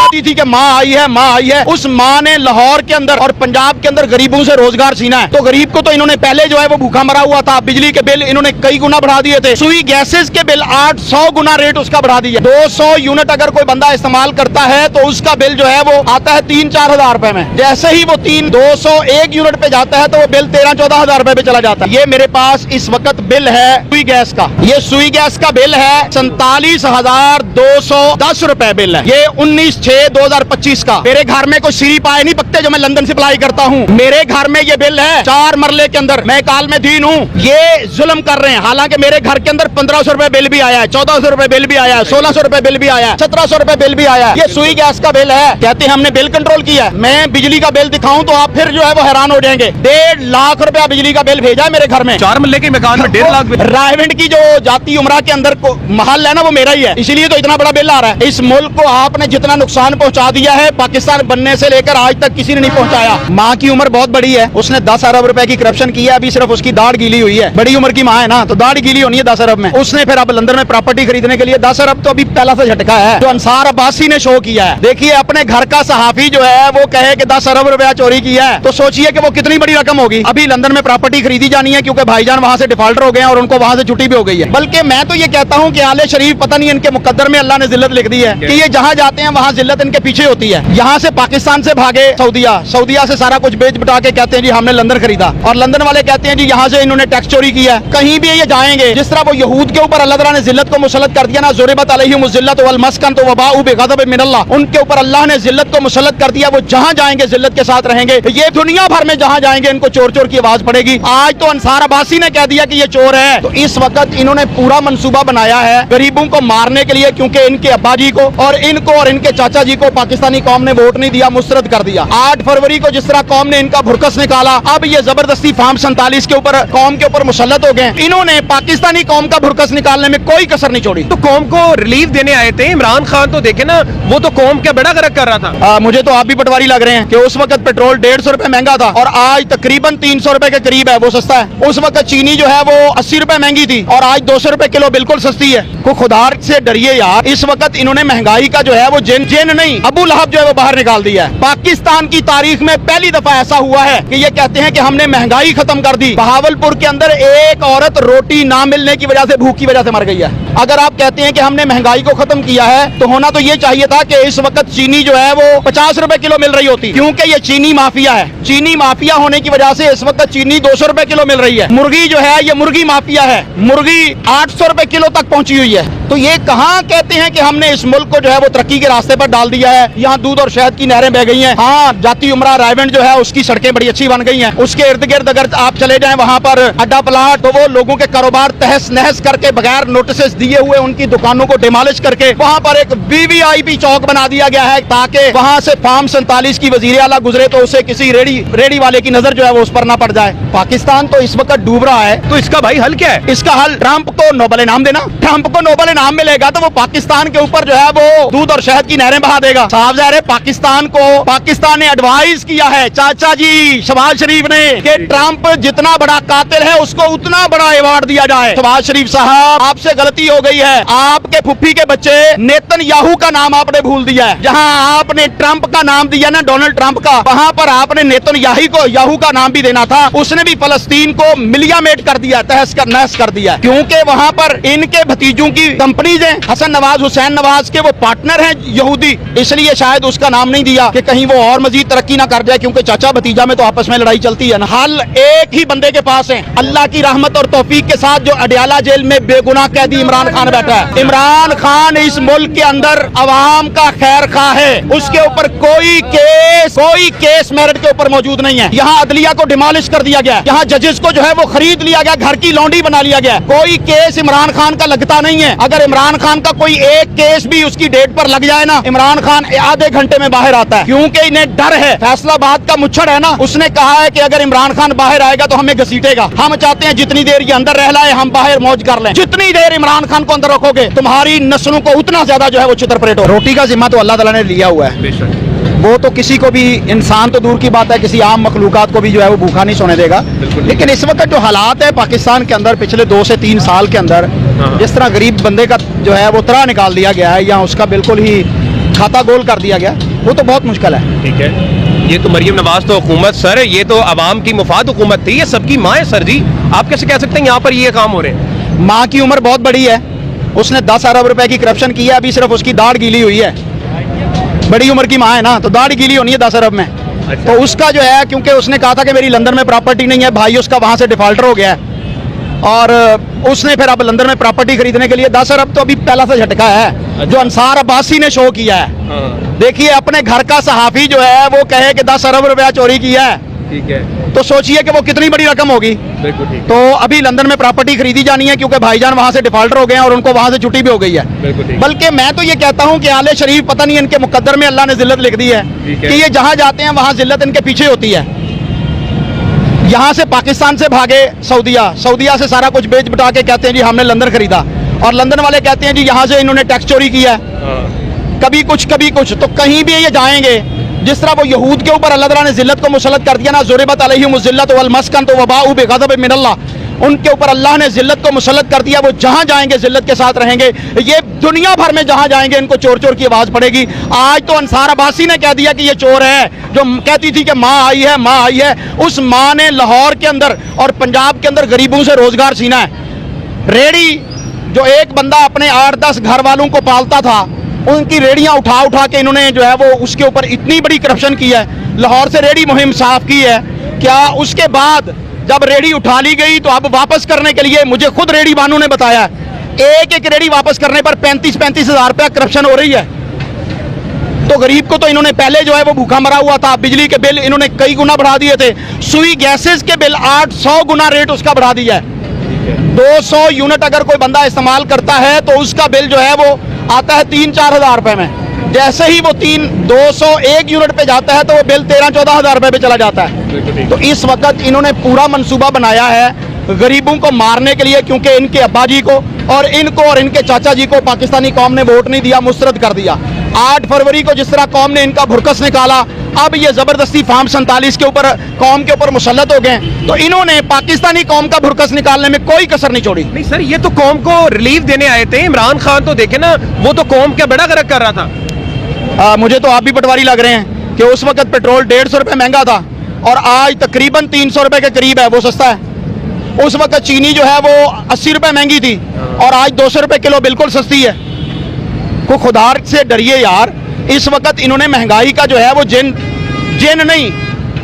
कहती थी कि माँ आई है, उस माँ ने लाहौर के अंदर और पंजाब के अंदर गरीबों से रोजगार छीना है। तो गरीब को तो इन्होंने पहले जो है वो भूखा मरा हुआ था। बिजली के बिल इन्होंने कई गुना बढ़ा दिए थे। सुई गैसेस के बिल 800 गुना रेट उसका बढ़ा दिया। 200 यूनिट अगर कोई बंदा इस्तेमाल करता है तो उसका बिल जो है वो आता है 3-4 हजार रुपए में। जैसे ही वो 201 यूनिट पे जाता है तो वो बिल 13-14 हजार रुपए पे चला जाता है। ये मेरे पास इस वक्त बिल है सुई गैस का। ये सुई गैस का बिल है 47,210 रुपए बिल है। ये 19/6/2025 का। मेरे घर में कोई सीरी पाए नहीं पकते जो मैं लंदन से अप्लाई करता हूँ। मेरे घर में ये बिल है 4 मरले के अंदर। मैं काल में दीन हूँ। ये जुल्म कर रहे हैं। हालांकि मेरे घर के अंदर 1500 रुपए बिल भी आया है, 1400 रुपए बिल भी आया है, 1600 रुपए बिल भी आया है, 1700 रुपए बिल भी आया है। ये सुई गैस का बिल है। कहते हैं हमने बिल कंट्रोल किया है। मैं बिजली का बिल दिखाऊं तो आप फिर जो है वो हैरान हो जाएंगे। 1.5 लाख रुपया बिजली का बिल भेजा है मेरे घर में। 4 मरले के मकान में 1.5 लाख। रायविंड की जो जाती उमरा के अंदर महल है ना वो मेरा ही है, इसलिए तो इतना बड़ा बिल आ रहा है। इस मुल्क को आपने जितना नुकसान पहुंचा दिया है पाकिस्तान बनने से लेकर आज तक किसी ने नहीं पहुंचाया। माँ की उम्र बहुत बड़ी है। उसने 10 अरब रुपए की करप्शन की है। अभी सिर्फ उसकी दाढ़ गीली हुई है। बड़ी उम्र की माँ है ना तो दाढ़ गीली होनी है 10 अरब में। उसने फिर अब लंदन में प्रॉपर्टी खरीदने के लिए 10 अरब तो अभी पहला से झटका है जो अंसार अब्बासी ने शो किया है। देखिए अपने घर का सहाफी जो है वो कहे कि 10 अरब रुपया चोरी किया है तो सोचिए कि वो कितनी बड़ी रकम होगी। अभी लंदन में प्रॉपर्टी खरीदी जानी है क्योंकि भाईजान वहां से डिफॉल्टर हो गए हैं और उनको वहां से छुट्टी भी हो गई है। बल्कि मैं तो ये कहता हूँ कि आले शरीफ पता नहीं इनके मुकद्दर में अल्लाह ने जिल्लत लिख दी है कि ये जहाँ जाते हैं वहाँ जिल्लत इनके पीछे होती है। यहाँ से पाकिस्तान से भागे सऊदिया से सारा कुछ बेच बिटा के कहते हैं जी हमने लंदन खरीदा और लंदन वाले कहते हैं जी यहाँ से इन्होंने टैक्स चोरी किया है। कहीं भी ये जाएंगे जिस तरह वो यहूद के ऊपर अल्लाह ताला ने जिल्लत को मुसल्लत कर दिया ना, ज़ुरिबत अलैहिमुज़ ज़िल्लत वल मस्कन तो वबाउ बिग़ज़ब मिनल्लाह, उनके ऊपर अल्लाह ने जिल्लत को मुसल्लत कर दिया। वो जहाँ जाएंगे जिल्लत के साथ रहेंगे। ये दुनिया भर में जहाँ जाएंगे इनको चोर चोर की आवाज पड़ेगी। आज तो अंसार अब्बासी ने कह दिया कि ये चोर है। तो इस वक्त इन्होंने पूरा मंसूबा बनाया है गरीबों को मारने के लिए, क्योंकि इनके अब्बा जी को और इनको और इनके चाचा जी को पाकिस्तानी कौम ने वोट नहीं दिया, मुस्तरद कर दिया। 8 फरवरी को जिस तरह कौम ने इनका भुरकस निकाला, अब ये जबरदस्ती फार्म 47 के ऊपर कौम के ऊपर मुसल्लत हो गए। इन्होंने पाकिस्तानी कौम का भुरकस निकालने में कोई कसर नहीं छोड़ी। तो कौम को रिलीफ देने आए थे इमरान खान, तो देखे ना वो तो कौम का बड़ा गर्क कर रहा था। मुझे तो आप भी पटवारी लग रहे हैं कि उस वक्त पेट्रोल 150 रुपए महंगा था और आज तकरीबन 300 रुपए के करीब है, वो सस्ता है। उस वक्त चीनी जो है वो 80 रुपए महंगी थी और आज 200 रुपए किलो बिल्कुल सस्ती है। को खुदा से डरिए यार। इस वक्त इन्होंने महंगाई का जो है वो जिन नहीं अबू लहब जो है वो बाहर निकाल दिया है। पाकिस्तान की तारीख में पहली दफा ऐसा हुआ है कि ये कहते हैं कि हमने महंगाई खत्म कर दी। बहावलपुर के अंदर एक औरत रोटी ना मिलने की वजह से, भूख की वजह से मर गई है। अगर आप कहते हैं कि हमने महंगाई को खत्म किया है तो होना तो ये चाहिए था कि इस वक्त चीनी जो है वो 50 रुपए किलो मिल रही होती, क्योंकि ये चीनी माफिया है। चीनी माफिया होने की वजह से इस वक्त चीनी 200 रुपए किलो मिल रही है। मुर्गी जो है ये मुर्गी माफिया है, मुर्गी 800 रुपए किलो तक पहुंची हुई है। तो ये कहाँ कहते हैं कि हमने इस मुल्क को जो है वो तरक्की के रास्ते पर डाल दिया है। यहाँ दूध और शहद की नहरें बह गई हैं। हाँ, जाती उमरा रायविंड जो है उसकी सड़कें बड़ी अच्छी बन गई हैं। उसके इर्द गिर्द अगर आप चले जाएं वहां पर अड्डा प्लाट, तो वो लोगों के कारोबार तहस नहस करके बगैर नोटिस दिए हुए उनकी दुकानों को डिमोलिश करके वहां पर एक वीवीआईपी चौक बना दिया गया है ताकि वहां से फार्म 47 की वजीर आला गुजरे तो उसे किसी रेडी वाले की नजर जो है वो उस पर ना पड़ जाए। पाकिस्तान तो इस वक्त डूब रहा है। तो इसका भाई हल क्या है? इसका हल ट्रंप को नोबेल इनाम देना। ट्रंप को नोबेल इनाम मिलेगा तो वो पाकिस्तान के ऊपर जो है वो दूध और शहद की नहरें बहा देगा। साफ ज़ाहिर है पाकिस्तान ने एडवाइस किया है चाचा जी शहबाज शरीफ ने कि ट्रंप जितना बड़ा कातिल है उसको उतना बड़ा अवार्ड दिया जाए। शहबाज शरीफ साहब, आपसे गलती हो गई है। आपके फुफ्फी के बच्चे नेतन्याहू का नाम आपने भूल दिया है। जहां आपने ट्रंप का नाम दिया ना, डोनाल्ड ट्रंप का, वहां पर आपने नेतन्याहू का नाम भी देना था। उसने भी फलस्तीन को मिलियामेट कर दिया, तहस कर नहस कर दिया, क्योंकि वहां पर इनके भतीजों की कंपनीज हैं। हसन नवाज, हुसैन नवाज के वो पार्टनर हैं यहूदी, इसलिए शायद उसका नाम नहीं दिया कि कहीं वो और मजीद तरक्की ना कर जाए, क्योंकि चाचा भतीजा में तो आपस में लड़ाई चलती है ना। हल एक ही बंदे के पास है, अल्लाह की रहमत और तौफीक के साथ, जो अडयाला जेल में बेगुनाह कैदी इमरान खान बैठा है। इमरान खान इस मुल्क के अंदर अवाम का खैर खा है। उसके ऊपर कोई केस मेरिट के ऊपर मौजूद नहीं है। यहाँ अदलिया को डिमोलिश कर दिया गया, यहाँ जजेस को जो है वो खरीद लिया गया, घर की लौंडी बना लिया गया। कोई केस इमरान खान का लगता नहीं है। अगर इमरान खान का कोई एक केस भी उसकी डेट पर लग जाए ना, इमरान खान आधे घंटे में बाहर आता है, क्योंकि इन्हें डर है। फैसलाबाद का मुच्छड़ है ना, उसने कहा है कि अगर इमरान खान बाहर आएगा तो हमें घसीटेगा। हम चाहते हैं जितनी देर ये अंदर रह लाए हम बाहर मौज कर लें। जितनी देर इमरान खान को अंदर रखोगे तुम्हारी नस्लों को उतना ज्यादा जो है वो छितर परेट हो। रोटी का जिम्मा तो अल्लाह ताला ने लिया हुआ है। वो तो किसी को भी, इंसान तो दूर की बात है, किसी आम मखलूकात को भी जो है वो भूखा नहीं सोने देगा। लेकिन इस वक्त जो हालात है पाकिस्तान के अंदर पिछले 2 से 3 साल के अंदर, जिस तरह गरीब बंदे का जो है वो तरा निकाल दिया गया है, या उसका बिल्कुल ही खाता गोल कर दिया गया, वो तो बहुत मुश्किल है। ठीक है, ये तो मरियम नवाज तो हुकूमत सर, ये तो अवाम की मुफाद हुकूमत थी, ये सबकी माँ है सर जी, आप कैसे कह सकते हैं यहाँ पर ये काम हो रहे हैं? माँ की उम्र बहुत बड़ी है, उसने 10 अरब रुपए की करप्शन की है, अभी सिर्फ उसकी दाढ़ गीली हुई है। बड़ी उम्र की माँ है ना, तो दाढ़ गीली होनी है 10 अरब में। अच्छा। तो उसका जो है, क्योंकि उसने कहा था कि मेरी लंदन में प्रॉपर्टी नहीं है, भाई उसका वहाँ से डिफॉल्टर हो गया है और उसने फिर अब लंदन में प्रॉपर्टी खरीदने के लिए 10 अरब तो अभी पहला से झटका है जो अंसार अब्बासी ने शो किया है। हाँ। देखिए, अपने घर का सहाफी जो है वो कहे कि 10 अरब रुपया चोरी किया है, ठीक है, तो सोचिए कि वो कितनी बड़ी रकम होगी। बिल्कुल ठीक, तो अभी लंदन में प्रॉपर्टी खरीदी जानी है क्योंकि भाईजान वहां से डिफॉल्टर हो गए हैं और उनको वहां से छुट्टी भी हो गई है। बिल्कुल ठीक। बल्कि मैं तो ये कहता हूं कि आले शरीफ, पता नहीं इनके मुकद्दर में अल्लाह ने जिल्लत लिख दी है ठीक है। कि ये जहां जाते हैं वहां जिल्लत इनके पीछे होती है। यहां से पाकिस्तान से भागे सऊदीया, सऊदीया से सारा कुछ बेच बटा के कहते हैं जी हमने लंदन खरीदा, और लंदन वाले कहते हैं जी यहां से इन्होंने टैक्स चोरी किया है। हाँ। कभी कुछ तो कहीं भी ये जाएंगे, जिस तरह वो यहूद के ऊपर अल्लाह ताला ने जिल्लत को मुसल्लत कर दिया ना, ज़ुरिबत अलैहिमुज़ ज़िल्लत वल मस्कन तो वबाउ बिग़ज़ब मिनल्लाह, उनके ऊपर अल्लाह ने जिल्लत को मुसल्लत कर दिया। वो जहां जाएंगे जिल्लत के साथ रहेंगे। ये दुनिया भर में जहां जाएंगे इनको चोर चोर की आवाज पड़ेगी। आज तो अंसार अब्बासी ने कह दिया कि ये चोर है, जो कहती थी कि माँ आई है, माँ आई है। उस माँ ने लाहौर के अंदर और पंजाब के अंदर गरीबों से रोजगार छीना है। रेडी जो एक बंदा अपने 8-10 घर वालों को पालता था, उनकी रेडियां उठा उठा के इन्होंने जो है वो उसके ऊपर इतनी बड़ी करप्शन की है। लाहौर से रेडी मुहिम साफ की है। क्या उसके बाद जब रेडी उठा ली गई तो अब वापस करने के लिए, मुझे खुद रेडी बानू ने बताया, एक एक रेडी वापस करने पर 35-35 हज़ार रुपया करप्शन हो रही है। तो गरीब को तो इन्होंने पहले जो है वो भूखा मरा हुआ था। बिजली के बिल इन्होंने कई गुना बढ़ा दिए थे। सुई गैसेस के बिल 800 गुना रेट उसका बढ़ा दिया है। 200 यूनिट अगर कोई बंदा इस्तेमाल करता है तो उसका बिल जो है वो आता है 3-4 हज़ार रुपए में। जैसे ही वो 201 यूनिट पे जाता है तो वो बिल 13-14 हज़ार रुपए पे चला जाता है। तो इस वक्त इन्होंने पूरा मंसूबा बनाया है गरीबों को मारने के लिए, क्योंकि इनके अब्बा जी को और इनको और इनके चाचा जी को पाकिस्तानी कौम ने वोट नहीं दिया, मुस्तरद कर दिया। 8 फरवरी को जिस तरह कौम ने इनका भुरकस निकाला, अब ये जबरदस्ती फार्म 47 के ऊपर कौम के ऊपर मुसल्लत हो गए। तो इन्होंने पाकिस्तानी कौम का भुरकस निकालने में कोई कसर नहीं छोड़ी। नहीं सर, ये तो कौम को रिलीफ देने आए थे। इमरान खान तो देखे ना, वो तो कौम का बड़ा गर्क कर रहा था। मुझे तो आप भी पटवारी लग रहे हैं कि उस वक्त पेट्रोल 150 रुपये महंगा था और आज तकरीबन 300 रुपये के करीब है, वो सस्ता है। उस वक्त चीनी जो है वो 80 रुपये महंगी थी और आज 200 रुपये किलो बिल्कुल सस्ती है। को खुदा से डरिए यार। इस वक्त इन्होंने महंगाई का जो है वो जिन नहीं,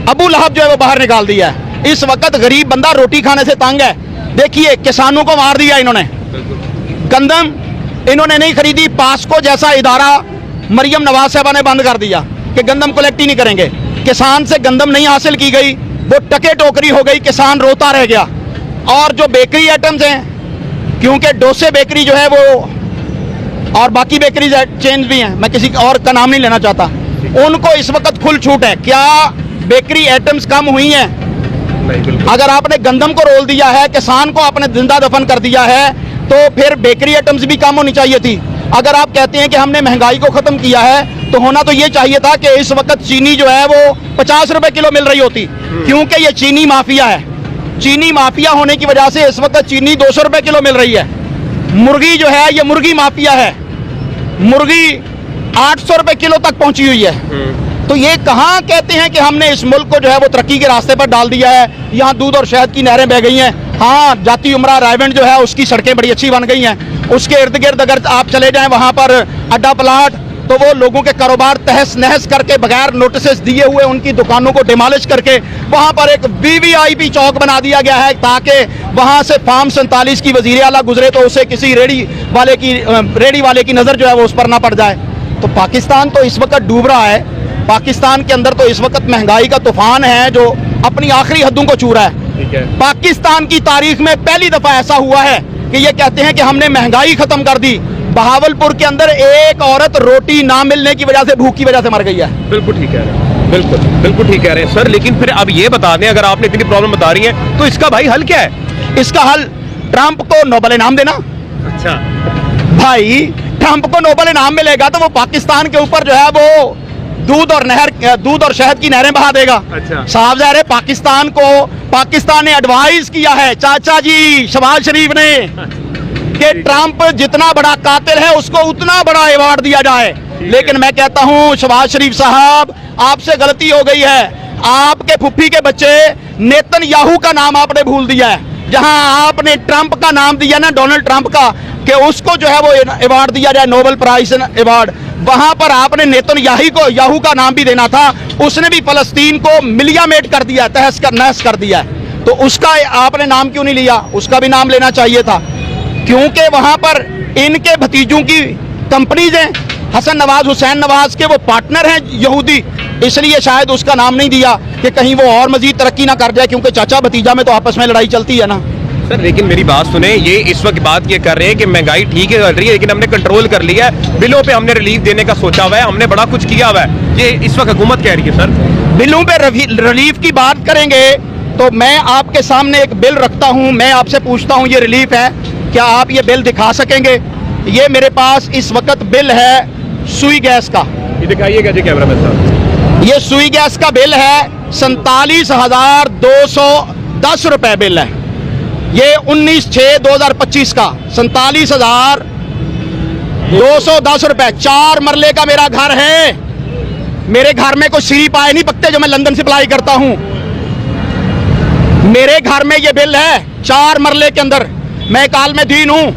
अबू लहब जो है वो बाहर निकाल दिया है। इस वक्त गरीब बंदा रोटी खाने से तंग है। देखिए, किसानों को मार दिया इन्होंने। गंदम इन्होंने नहीं खरीदी। पास्को जैसा इदारा मरियम नवाज साहबा ने बंद कर दिया कि गंदम कलेक्ट ही नहीं करेंगे। किसान से गंदम नहीं हासिल की गई, वो टके टोकरी हो गई, किसान रोता रह गया। और जो बेकरी आइटम्स हैं, क्योंकि डोसे बेकरी जो है वो और बाकी बेकरी चेंज भी हैं, मैं किसी और का नाम नहीं लेना चाहता, उनको इस वक्त फुल छूट है। क्या बेकरी आइटम्स कम हुई हैं? अगर आपने गंदम को रोल दिया है, किसान को आपने जिंदा दफन कर दिया है, तो फिर बेकरी आइटम्स भी कम होनी चाहिए थी। अगर आप कहते हैं कि हमने महंगाई को खत्म किया है, तो होना तो ये चाहिए था कि इस वक्त चीनी जो है वो 50 रुपए किलो मिल रही होती, क्योंकि ये चीनी माफिया है। चीनी माफिया होने की वजह से इस वक्त चीनी 200 रुपए किलो मिल रही है। मुर्गी जो है ये मुर्गी माफिया है, मुर्गी 800 रुपए किलो तक पहुंची हुई है। तो ये कहाँ कहते हैं कि हमने इस मुल्क को जो है वो तरक्की के रास्ते पर डाल दिया है। यहाँ दूध और शहद की नहरें बह गई हैं। हाँ, जाती उमरा रायवंड जो है उसकी सड़कें बड़ी अच्छी बन गई हैं। उसके इर्द गिर्द अगर आप चले जाएं वहाँ पर अड्डा प्लाट, तो वो लोगों के कारोबार तहस नहस करके बगैर नोटिस दिए हुए उनकी दुकानों को डिमोलिश करके वहाँ पर एक वीवीआईपी चौक बना दिया गया है, ताकि वहाँ से फार्म 47 की वजीर आला गुजरे तो उसे किसी रेडी वाले की नज़र जो है वो उस पर ना पड़ जाए। तो पाकिस्तान तो इस वक्त डूब रहा है। पाकिस्तान के अंदर तो इस वक्त महंगाई का तूफान है जो अपनी आखिरी हदों को छू रहा है। पाकिस्तान की तारीख में पहली दफा ऐसा हुआ है कि ये कहते हैं कि हमने महंगाई खत्म कर दी। बहावलपुर के अंदर एक औरत रोटी ना मिलने की वजह से, भूख की वजह से मर गई है। बिल्कुल ठीक कह रहे हैं, बिल्कुल ठीक कह रहे हैं सर। लेकिन फिर अब ये बता दें, अगर आपने इतनी प्रॉब्लम बता रही है तो इसका भाई हल क्या है? इसका हल ट्रंप को नोबेल इनाम देना। अच्छा भाई, ट्रंप को नोबेल इनाम मिलेगा तो वो पाकिस्तान के ऊपर जो है वो दूध और शहद की नहरें बहा देगा। अच्छा। साहब ज़ाहिर है पाकिस्तान ने एडवाइस किया है, चाचा जी शहबाज शरीफ ने, कि ट्रंप जितना बड़ा कातिल है उसको उतना बड़ा अवार्ड दिया जाए। लेकिन मैं कहता हूं शहबाज शरीफ साहब, आपसे गलती हो गई है। आपके फुफ्फी के बच्चे नेतन्याहू का नाम आपने भूल दिया है। जहां आपने ट्रंप का नाम दिया ना, डोनाल्ड ट्रंप का, कि उसको जो है वो अवार्ड दिया जाए, नोबेल प्राइज अवार्ड, वहां पर आपने नेतन्याहू का नाम भी देना था। उसने भी फलस्तीन को मिलियामेट कर दिया, नहस कर दिया है। तो उसका आपने नाम क्यों नहीं लिया? उसका भी नाम लेना चाहिए था, क्योंकि वहां पर इनके भतीजों की कंपनीज हैं। हसन नवाज, हुसैन नवाज के वो पार्टनर हैं यहूदी, इसलिए शायद उसका नाम नहीं दिया कि कहीं वो और मजीद तरक्की ना कर जाए, क्योंकि चाचा भतीजा में तो आपस में लड़ाई चलती है ना। सर लेकिन मेरी बात सुने, ये इस वक्त बात ये कर रहे हैं कि महंगाई ठीक है कर रही है, लेकिन हमने कंट्रोल कर लिया है, बिलों पे हमने रिलीफ देने का सोचा हुआ है, हमने बड़ा कुछ किया हुआ है, ये इस वक्त हुकूमत कह रही है। सर बिलों पे रिलीफ की बात करेंगे तो मैं आपके सामने एक बिल रखता हूं, मैं आपसे पूछता हूं ये रिलीफ है, क्या आप ये बिल दिखा सकेंगे? ये मेरे पास इस वक्त बिल है सुई गैस का, ये दिखाइएगा जी कैमरा मैन साहब। ये सुई गैस का बिल है 47,210 रुपए बिल है। ये 19/6/2025 का 47,210 रुपए। 4 मरले का मेरा घर है। मेरे घर में कोई सीरी पाए नहीं पकते जो मैं लंदन से अप्लाई करता हूं। मेरे घर में ये बिल है 4 मरले के अंदर। मैं काल में दीन हूं।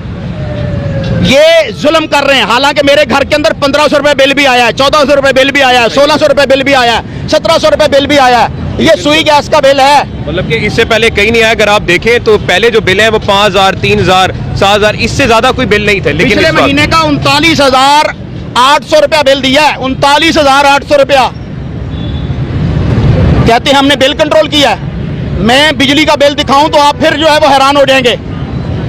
ये जुल्म कर रहे हैं। हालांकि मेरे घर के अंदर 1500 रुपए बिल भी आया है, 1400 रुपए बिल भी आया है, 1600 रुपए बिल भी आया है, 1700 रुपए बिल भी आया है। ये सुई गैस का बिल है। मतलब कि इससे पहले कहीं नहीं आया। अगर आप देखें तो पहले जो बिल है वो 5000, 3000, 7000, इससे ज्यादा कोई बिल नहीं थे। लेकिन पिछले महीने का 39,800 रुपया बिल दिया है। 39,800 रुपया। कहते हैं हमने बिल कंट्रोल किया है। मैं बिजली का बिल दिखाऊं तो आप फिर जो है वो हैरान हो जाएंगे।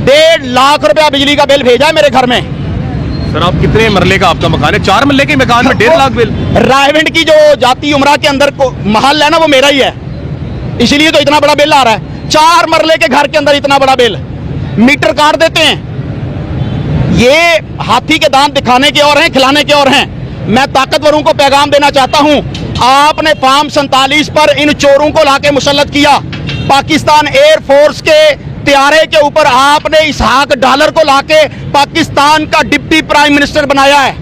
1.5 लाख रुपया बिजली का बिल भेजा है मेरे घर में। सर आप कितने मरले का आपका मकान है? 4 मरले के मकान में 1.5 लाख बिल। रायविंड की जो जाती उमरा के अंदर को महल है ना, वो मेरा ही है, इसलिए तो इतना बड़ा बिल आ रहा है। 4 मरले के घर के अंदर इतना बड़ा बिल। मीटर काट देते हैं। ये हाथी के दांत दिखाने के और हैं, खिलाने के और हैं। मैं ताकतवरों को पैगाम देना चाहता हूं, आपने फार्म 47 पर इन चोरों को लाके मुसल्लत किया। पाकिस्तान एयरफोर्स के त्यारे के ऊपर आपने इसहाक डालर को लाके पाकिस्तान का डिप्टी प्राइम मिनिस्टर बनाया है।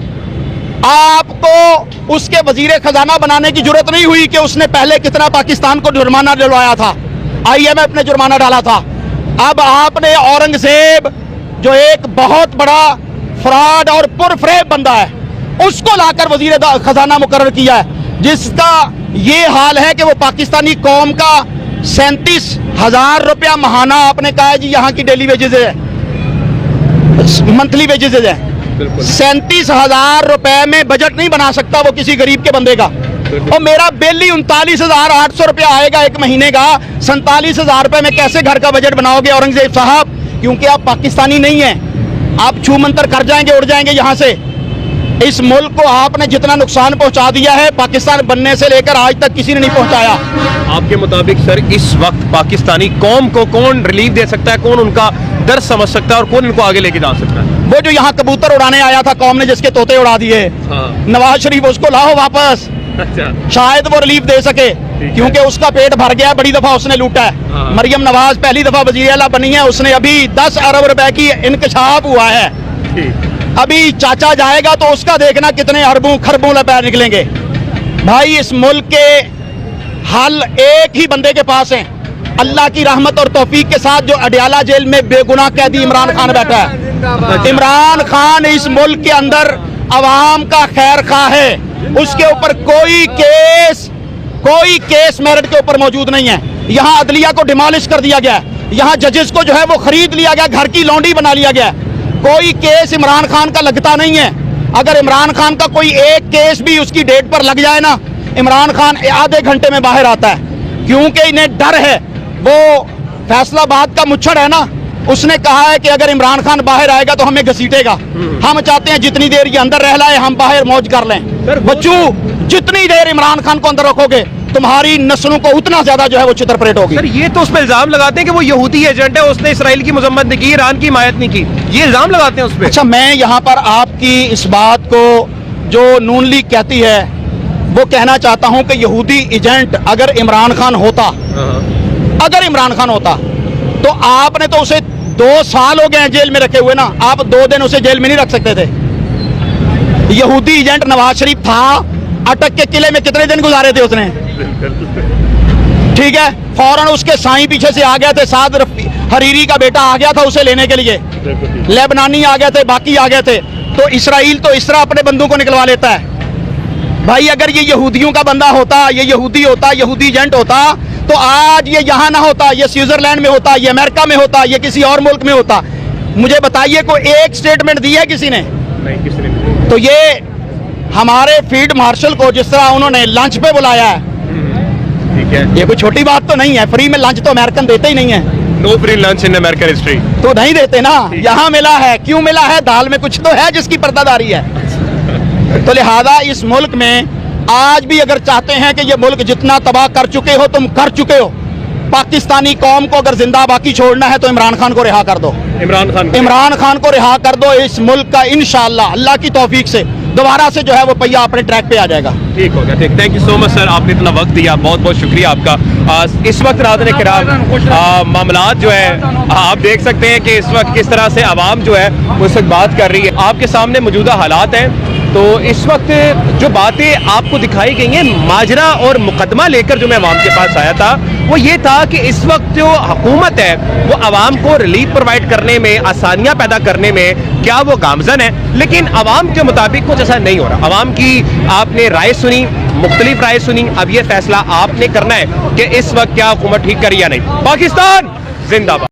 आपको उसके वजीर खजाना बनाने की जरूरत नहीं हुई कि उसने पहले कितना पाकिस्तान को जुर्माना दिलवाया था। IMF ने जुर्माना डाला था। अब आपने औरंगजेब, जो एक बहुत बड़ा फ्रॉड और पुरफरेब बंदा है, उसको लाकर वजीर खजाना मुकर्रर किया है, जिसका ये हाल है कि वो पाकिस्तानी कौम का 37,000 रुपया महाना आपने कहा है जी यहाँ की डेली वेजेज है, मंथली वेजेज है। 37,000 रुपए में बजट नहीं बना सकता वो किसी गरीब के बंदे का। और मेरा बिल ही 39,800 रुपया आएगा एक महीने का। 47,000 रुपए में कैसे घर का बजट बनाओगे औरंगजेब साहब? क्योंकि आप पाकिस्तानी नहीं हैं। आप छू मंतर कर जाएंगे, उड़ जाएंगे यहाँ से। इस मुल्क को आपने जितना नुकसान पहुंचा दिया है, पाकिस्तान बनने से लेकर आज तक किसी ने नहीं पहुंचाया। आपके मुताबिक सर इस वक्त पाकिस्तानी कौम को कौन रिलीफ दे सकता है, कौन उनका दर्द समझ सकता है और कौन इनको आगे लेके जा सकता है? वो जो यहाँ कबूतर उड़ाने आया था कौम ने, जिसके तोते उड़ा दिए, नवाज शरीफ, उसको लाओ वापस। अच्छा। शायद वो रिलीफ दे सके, क्योंकि उसका पेट भर गया। बड़ी दफा उसने लूटा है। मरियम नवाज पहली दफा वजीर आला बनी है, उसने अभी 10 अरब रुपए की इंकशाफ हुआ है। अभी चाचा जाएगा तो उसका देखना कितने अरबों खरबों रुपए निकलेंगे। भाई इस मुल्क के हल एक ही बंदे के पास है, अल्लाह की रहमत और तौफीक के साथ, जो अडयाला जेल में बेगुनाह कैदी इमरान खान बैठा है। इमरान खान इस मुल्क के अंदर अवाम का खैर खा है। उसके ऊपर कोई केस मेरिट के ऊपर मौजूद नहीं है। यहाँ अदलिया को डिमोलिश कर दिया गया। यहाँ जजेस को जो है वो खरीद लिया गया, घर की लौंडी बना लिया गया। कोई केस इमरान खान का लगता नहीं है। अगर इमरान खान का कोई एक केस भी उसकी डेट पर लग जाए ना, इमरान खान आधे घंटे में बाहर आता है, क्योंकि इन्हें डर है। वो फैसलाबाद का मुच्छड़ है ना, उसने कहा है कि अगर इमरान खान बाहर आएगा तो हमें घसीटेगा। हम चाहते हैं जितनी देर ये अंदर रह लाए, हम बाहर मौज कर लें। बच्चों, जितनी देर इमरान खान को अंदर रखोगे, तुम्हारी नस्लों को उतना ज्यादा जो है वो चित्रपरेट होगी। सर ये तो उस पर इल्जाम लगाते हैं कि वो यहूदी एजेंट है, उसने इसराइल की मजम्मत नहीं की, ईरान की हिमायत नहीं की, ये इल्जाम लगाते हैं उस पर। अच्छा, मैं यहाँ पर आपकी इस बात को जो नून लीग कहती है वो कहना चाहता हूँ कि यहूदी एजेंट अगर इमरान खान होता तो आपने तो उसे 2 साल हो गए हैं जेल में रखे हुए ना। आप 2 दिन उसे जेल में नहीं रख सकते थे। यहूदी एजेंट नवाज शरीफ था, अटक के किले में कितने दिन गुजारे थे उसने? ठीक है, फौरन उसके साईं पीछे से आ गए थे, साद हरीरी का बेटा आ गया था उसे लेने के लिए, लेबनानी आ गए थे, बाकी आ गए थे। तो इसराइल तो इस तरह अपने बंदों को निकलवा लेता है। भाई अगर ये यहूदियों का बंदा होता, ये यहूदी होता, यहूदी एजेंट होता, तो आज ये यहां ना होता, ये स्विट्जरलैंड में होता, ये अमेरिका में होता, ये किसी और मुल्क में होता। मुझे बताइए कोई एक स्टेटमेंट दी है किसी ने? नहीं, किसी ने नहीं। तो ये हमारे फील्ड मार्शल को जिस तरह उन्होंने लंच पे बुलाया है, ठीक है, ये कोई छोटी बात तो नहीं है। फ्री में लंच तो अमेरिकन देते ही नहीं है। No free lunch in American history. तो नहीं देते ना, यहां मिला है। क्यों मिला है? दाल में कुछ तो है जिसकी पर्दादारी है। तो लिहाजा इस मुल्क में आज भी अगर चाहते हैं कि ये मुल्क जितना तबाह कर चुके हो तुम कर चुके हो, पाकिस्तानी कौम को अगर जिंदा बाकी छोड़ना है तो इमरान खान को रिहा कर दो। इमरान खान को रिहा कर दो। इस मुल्क का इंशाअल्लाह अल्लाह की तौफीक से दोबारा से जो है वो पहिया अपने ट्रैक पे आ जाएगा। ठीक हो गया, ठीक। Thank you so much sir, आपने इतना वक्त दिया, बहुत बहुत शुक्रिया आपका। इस वक्त नाज़रीन किराम मामलात जो है आप देख सकते हैं कि इस वक्त किस तरह से आवाम जो है वो इस वक्त बात कर रही है। आपके सामने मौजूदा हालात हैं। तो इस वक्त जो बातें आपको दिखाई गई हैं, माजरा और मुकदमा लेकर जो मैं आवाम के पास आया था वो ये था कि इस वक्त जो हुकूमत है वो आवाम को रिलीफ प्रोवाइड करने में, आसानियाँ पैदा करने में क्या वो गामजन है, लेकिन आवाम के मुताबिक कुछ ऐसा नहीं हो रहा। आवाम की आपने राय सुनी, मुख्तलिफ राय सुनी, अब ये फैसला आपने करना है कि इस वक्त क्या हुकूमत ठीक करी या नहीं। पाकिस्तान जिंदाबाद।